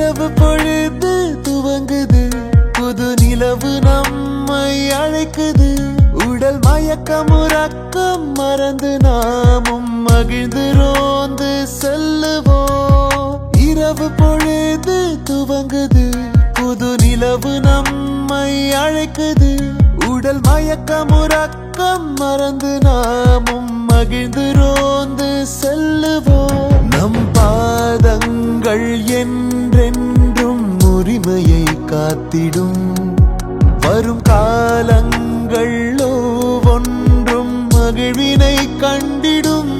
இரவு பொழுது துவங்குது, புது நிலவு நம்மை அழைக்குது. உடல் மயக்கம் உறக்கம் மறந்து நாமும் மகிழ்ந்து ரோந்து செல்லுவோம். இரவு பொழுது துவங்குது, புது நிலவு நம்மை அழைக்குது. உடல் மயக்கம் உறக்கம் மறந்து நாமும் மகிழ்ந்து ரோந்து செல்லுவோம். நம் பாதங்கள் என்றென்றும் உரிமையை காத்திடும். வரும் காலங்கள் ஒவ்வொன்றும் மகிழ்வினை கண்டிடும்.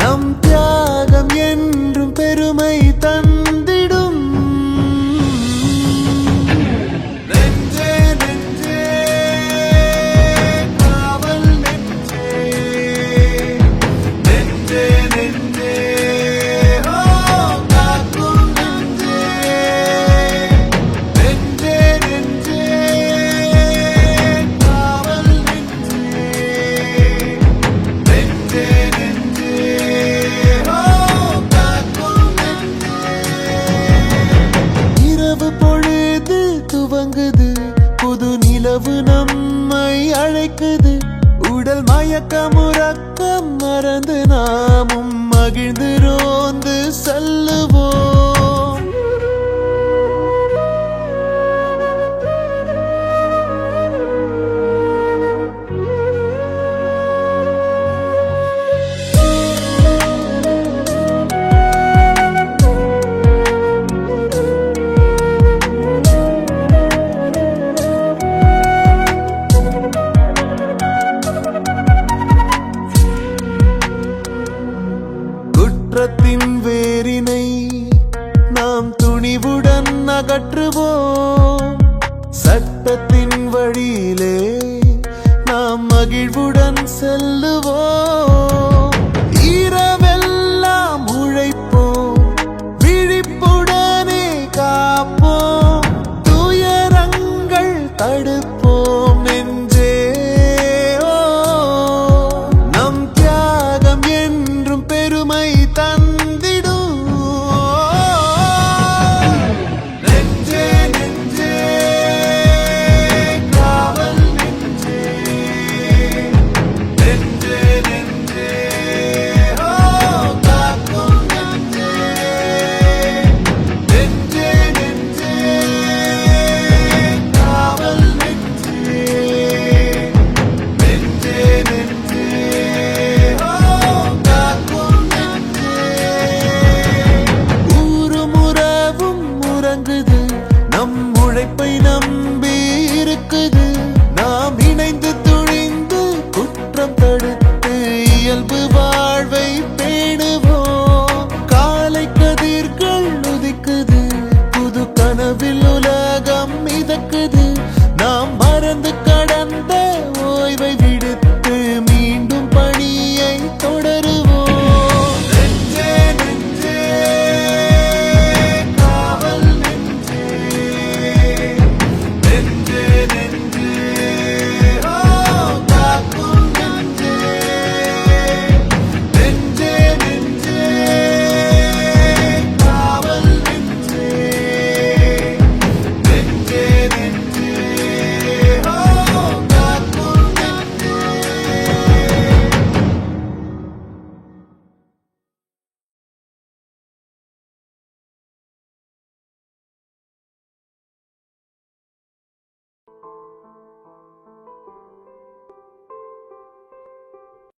நம் தியாகம் என்றும் பெருமை தந்திடும். நெஞ்சே நெஞ்சே காவல் நெஞ்சே, நெஞ்சே நெஞ்சே ஓ காக்கும் நெஞ்சே, நெஞ்சே நெஞ்சே காவல் நெஞ்சே, நெஞ்சே நெஞ்சே ஓ காக்கும் நெஞ்சே. இரவு பொழுது துவங்குது, புது நிலவு நம்மை அழைக்குது. உடல் மயக்கம் உறக்கம் மறந்து நாமும் மகிழ்ந்து ரோந்து செல்லுவோம். குற்றத்தின் வேரினை நாம் துணிவுடன் அகற்றுவோம். சட்டத்தின் வழியிலே நாம் மகிழ்வுடன் செல்லுவோம்.